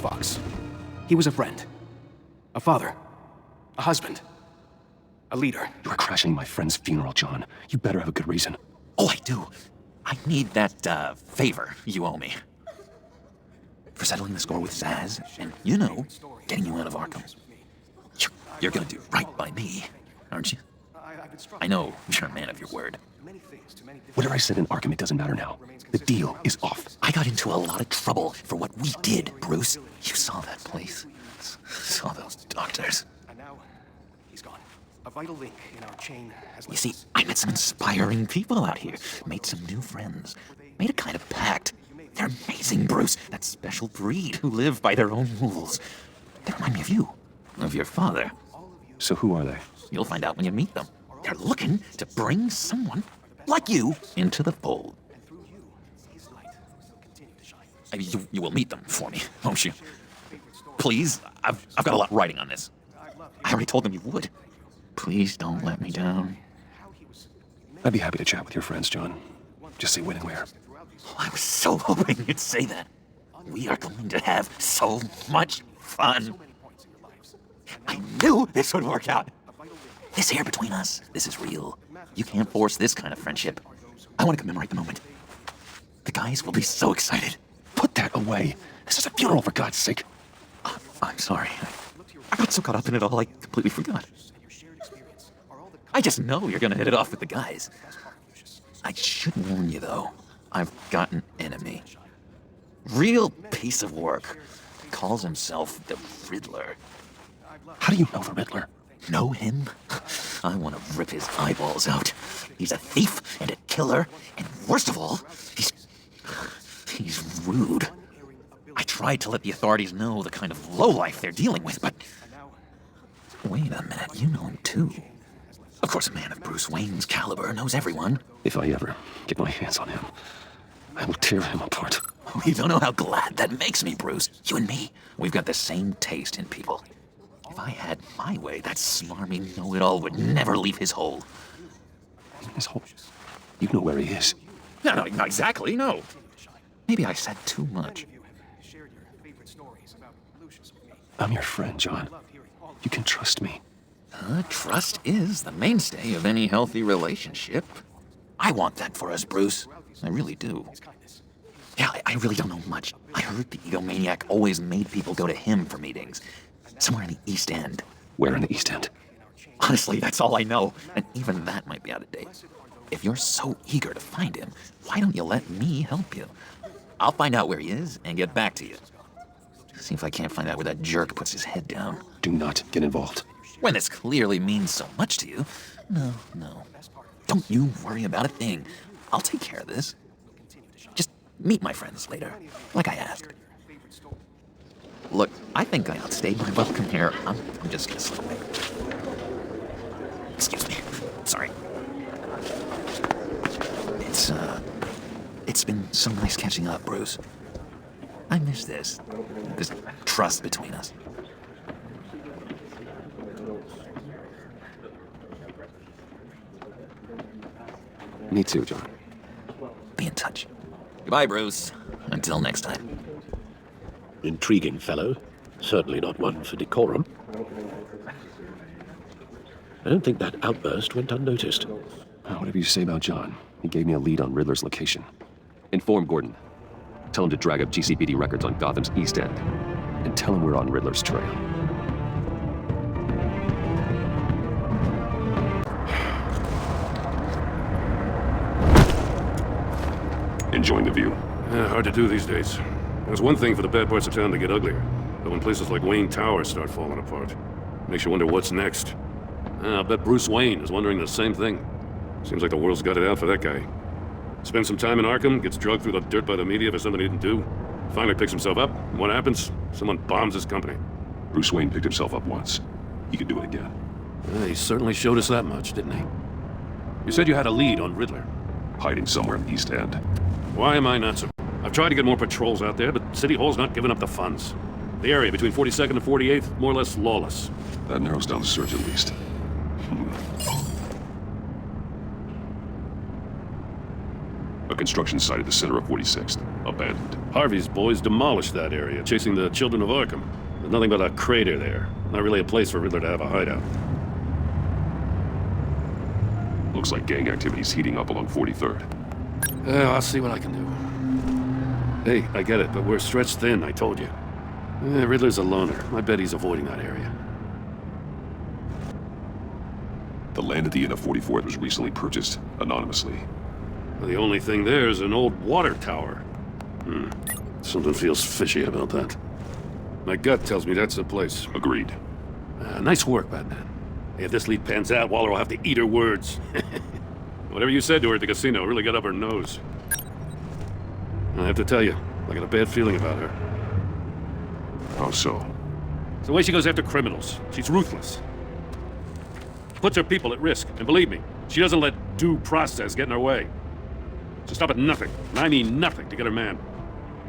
Fox. He was a friend. A father. A husband. A leader. You are crashing my friend's funeral, John. You better have a good reason. Oh, I do. I need that, favor you owe me. For settling the score with Zaz, and, you know, getting you out of Arkham. You're gonna do right by me, aren't you? I know you're a man of your word. Whatever I said in Arkham, it doesn't matter now. The deal is off. I got into a lot of trouble for what we did, Bruce. You saw that place. Saw those doctors. And now, he's gone. A vital link in our chain has... You see, I met some inspiring people out here. Made some new friends. Made a kind of pact. They're amazing, Bruce. That special breed who live by their own rules. They remind me of you. Of your father. So who are they? You'll find out when you meet them. They're looking to bring someone like you into the fold. You will meet them for me, won't you? Please, I've got a lot riding on this. I already told them you would. Please don't let me down. I'd be happy to chat with your friends, John. Just say when and where. Oh, I was so hoping you'd say that. We are going to have so much fun. I knew this would work out. This here between us, this is real. You can't force this kind of friendship. I want to commemorate the moment. The guys will be so excited. Put that away. This is a funeral, for God's sake. I'm sorry. I got so caught up in it all, I completely forgot. I just know you're gonna hit it off with the guys. I should warn you, though. I've got an enemy. Real piece of work. Calls himself the Riddler. How do you know the Riddler? Know him? I want to rip his eyeballs out. He's a thief and a killer, and worst of all, he's rude. I tried to let the authorities know the kind of lowlife they're dealing with, but... Wait a minute, you know him too. Of course, a man of Bruce Wayne's caliber knows everyone. If I ever get my hands on him, I will tear him apart. You don't know how glad that makes me, Bruce. You and me, we've got the same taste in people. If I had my way, that smarmy know-it-all would never leave his hole. His hole? You know where he is. No, not exactly, no. Maybe I said too much. I'm your friend, John. You can trust me. Trust is the mainstay of any healthy relationship. I want that for us, Bruce. I really do. Yeah, I really don't know much. I heard the egomaniac always made people go to him for meetings. Somewhere in the East End. Where in the East End? Honestly, that's all I know. And even that might be out of date. If you're so eager to find him, why don't you let me help you? I'll find out where he is and get back to you. See if I can't find out where that jerk puts his head down. Do not get involved. When this clearly means so much to you. No. Don't you worry about a thing. I'll take care of this. Just meet my friends later, like I asked. Look, I think I outstayed my welcome here. I'm just gonna slip away. Excuse me. Sorry. It's been so nice catching up, Bruce. I miss this trust between us. Me too, John. Be in touch. Goodbye, Bruce. Until next time. Intriguing fellow. Certainly not one for decorum. I don't think that outburst went unnoticed. Whatever you say about John, he gave me a lead on Riddler's location. Inform Gordon. Tell him to drag up GCPD records on Gotham's East End. And tell him we're on Riddler's trail. Enjoying the view. Hard to do these days. There's one thing for the bad parts of town to get uglier, but when places like Wayne Tower start falling apart, makes you wonder what's next. I'll bet Bruce Wayne is wondering the same thing. Seems like the world's got it out for that guy. Spends some time in Arkham, gets drugged through the dirt by the media for something he didn't do, finally picks himself up, and what happens? Someone bombs his company. Bruce Wayne picked himself up once. He could do it again. He certainly showed us that much, didn't he? You said you had a lead on Riddler. Hiding somewhere in the East End. Why am I not so? I've tried to get more patrols out there, but City Hall's not giving up the funds. The area between 42nd and 48th, more or less lawless. That narrows down the search at least. A A construction site at the center of 46th. Abandoned. Harvey's boys demolished that area, chasing the children of Arkham. There's nothing but a crater there. Not really a place for Riddler to have a hideout. Looks like gang activity's heating up along 43rd. I'll see what I can do. Hey, I get it, but we're stretched thin, I told you. Riddler's a loner. I bet he's avoiding that area. The land at the end of 44th was recently purchased, anonymously. Well, the only thing there is an old water tower. Something feels fishy about that. My gut tells me that's the place. Agreed. Nice work, Batman. Hey, if this lead pans out, Waller will have to eat her words. Whatever you said to her at the casino really got up her nose. I have to tell you, I got a bad feeling about her. How so? It's the way she goes after criminals. She's ruthless. Puts her people at risk, and believe me, she doesn't let due process get in her way. She'll stop at nothing, and I mean nothing, to get her man.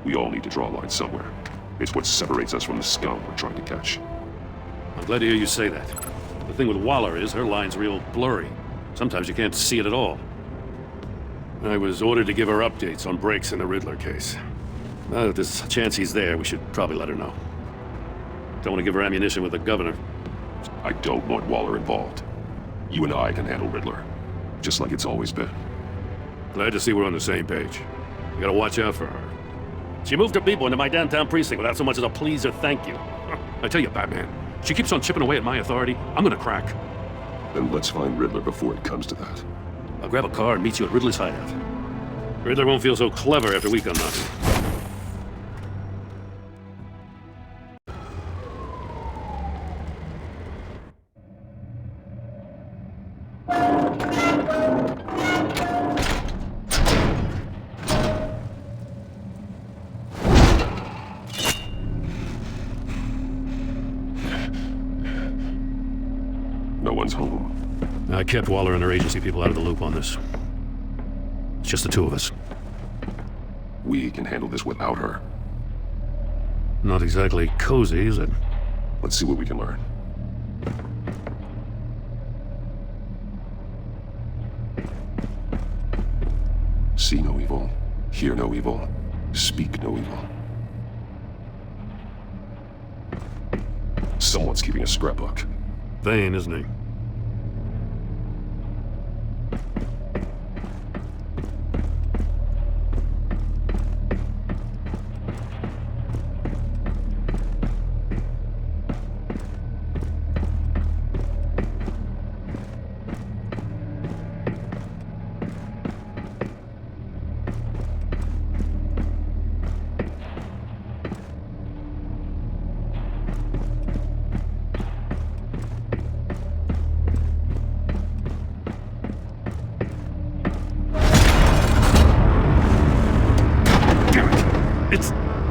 We all need to draw a line somewhere. It's what separates us from the scum we're trying to catch. I'm glad to hear you say that. The thing with Waller is her line's real blurry. Sometimes you can't see it at all. I was ordered to give her updates on breaks in the Riddler case. Now that there's a chance he's there, we should probably let her know. Don't want to give her ammunition with the governor. I don't want Waller involved. You and I can handle Riddler, just like it's always been. Glad to see we're on the same page. You gotta watch out for her. She moved her people into my downtown precinct without so much as a please or thank you. I tell you, Batman, she keeps on chipping away at my authority. I'm gonna crack. Then let's find Riddler before it comes to that. I'll grab a car and meet you at Riddler's hideout. Riddler won't feel so clever after we come knocking. No one's home. I kept Waller and her agency people out of the loop on this. It's just the two of us. We can handle this without her. Not exactly cozy, is it? Let's see what we can learn. See no evil, hear no evil, speak no evil. Someone's keeping a scrapbook. Vain, isn't he?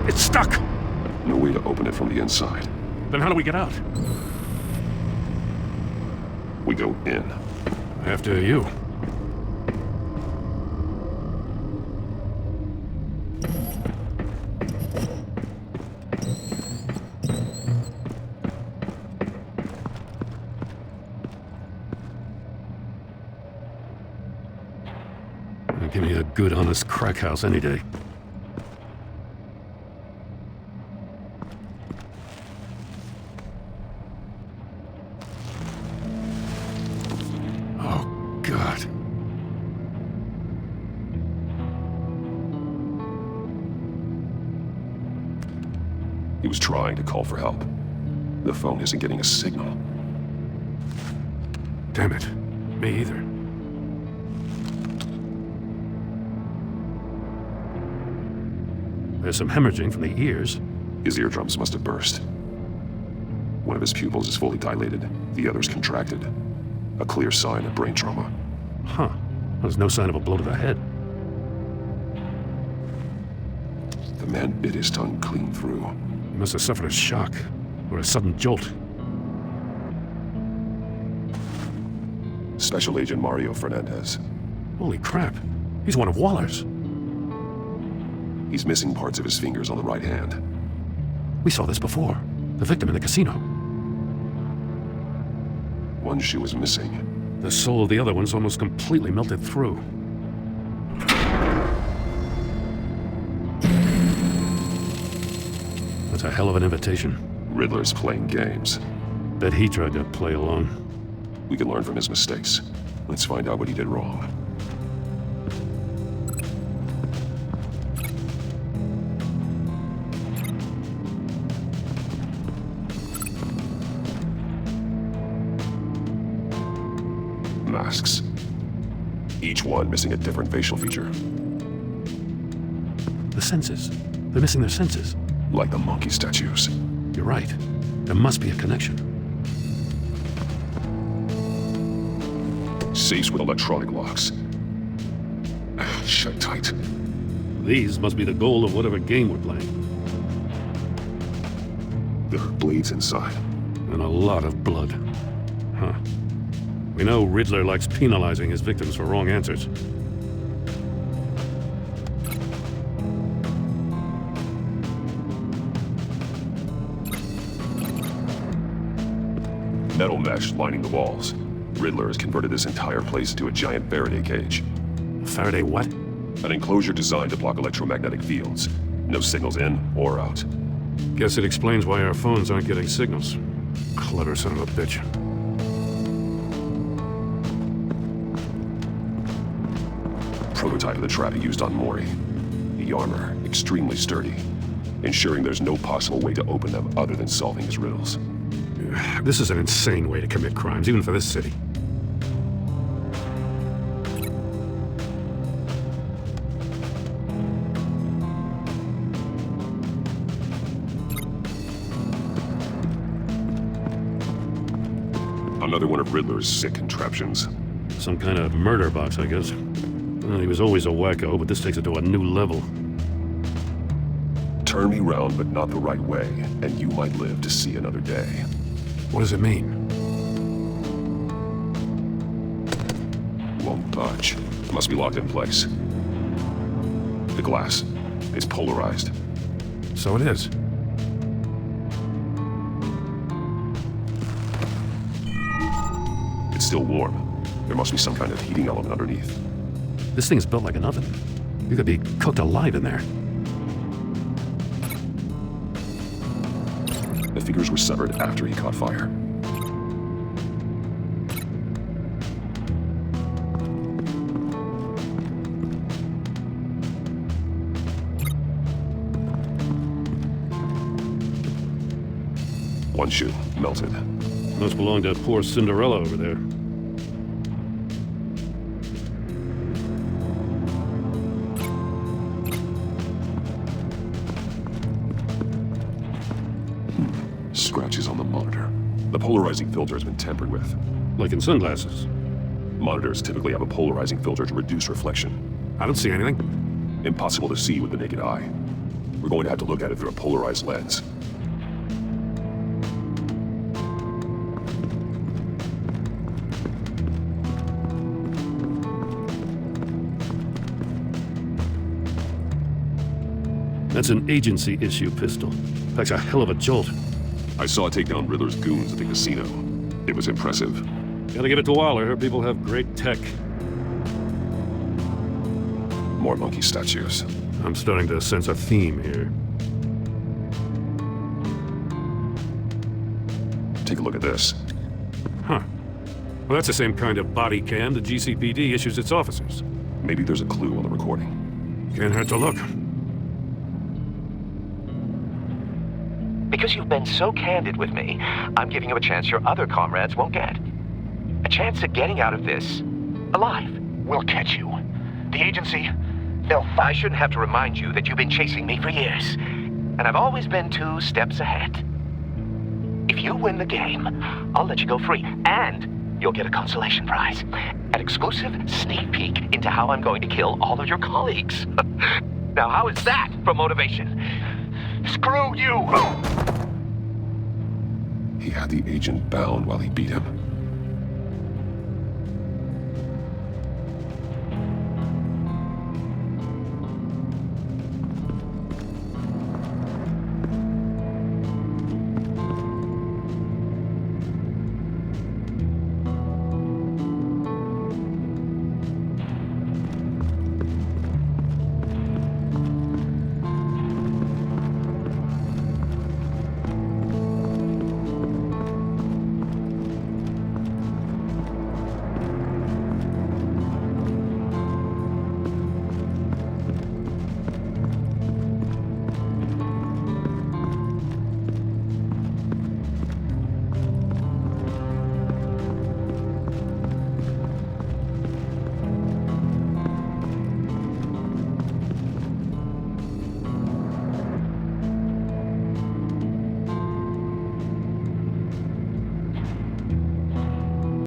It's stuck! No way to open it from the inside. Then how do we get out? We go in. After you. Give me a good, honest crack house any day. Oh, God. He was trying to call for help. The phone isn't getting a signal. Damn it. Me either. There's some hemorrhaging from the ears. His eardrums must have burst. One of his pupils is fully dilated, the other's contracted. A clear sign of brain trauma. Huh. There's no sign of a blow to the head. The man bit his tongue clean through. He must have suffered a shock, or a sudden jolt. Special Agent Mario Fernandez. Holy crap. He's one of Waller's. He's missing parts of his fingers on the right hand. We saw this before. The victim in the casino. One shoe is missing. The sole of the other one's almost completely melted through. That's a hell of an invitation. Riddler's playing games. Bet he tried to play along. We can learn from his mistakes. Let's find out what he did wrong. Masks. Each one missing a different facial feature. The senses. They're missing their senses. Like the monkey statues. You're right. There must be a connection. Safes with electronic locks. Shut tight. These must be the goal of whatever game we're playing. There are blades inside. And a lot of blood. Huh. We know Riddler likes penalizing his victims for wrong answers. Metal mesh lining the walls. Riddler has converted this entire place into a giant Faraday cage. Faraday what? An enclosure designed to block electromagnetic fields. No signals in or out. Guess it explains why our phones aren't getting signals. Clever son of a bitch. Prototype of the trap he used on Mori. The armor, extremely sturdy, ensuring there's no possible way to open them other than solving his riddles. This is an insane way to commit crimes, even for this city. Another one of Riddler's sick contraptions. Some kind of murder box, I guess. Well, he was always a wacko, but this takes it to a new level. Turn me round, but not the right way, and you might live to see another day. What does it mean? Won't budge. Must be locked in place. The glass. It's polarized. So it is. It's still warm. There must be some kind of heating element underneath. This thing is built like an oven. You could be cooked alive in there. The figures were severed after he caught fire. One shoe melted. Must belong to poor Cinderella over there. Scratches on the monitor. The polarizing filter has been tampered with. Like in sunglasses. Monitors typically have a polarizing filter to reduce reflection. I don't see anything. Impossible to see with the naked eye. We're going to have to look at it through a polarized lens. That's an agency issue pistol. Packs a hell of a jolt. I saw it take down Riddler's goons at the casino. It was impressive. Gotta give it to Waller. Her people have great tech. More monkey statues. I'm starting to sense a theme here. Take a look at this. Huh. Well, that's the same kind of body cam the GCPD issues its officers. Maybe there's a clue on the recording. Can't hurt to look. Because you've been so candid with me, I'm giving you a chance your other comrades won't get. A chance at getting out of this alive. We'll catch you. The agency, I shouldn't have to remind you that you've been chasing me for years. And I've always been 2 steps ahead. If you win the game, I'll let you go free. And you'll get a consolation prize. An exclusive sneak peek into how I'm going to kill all of your colleagues. Now, how is that for motivation? Screw you! He had the agent bound while he beat him.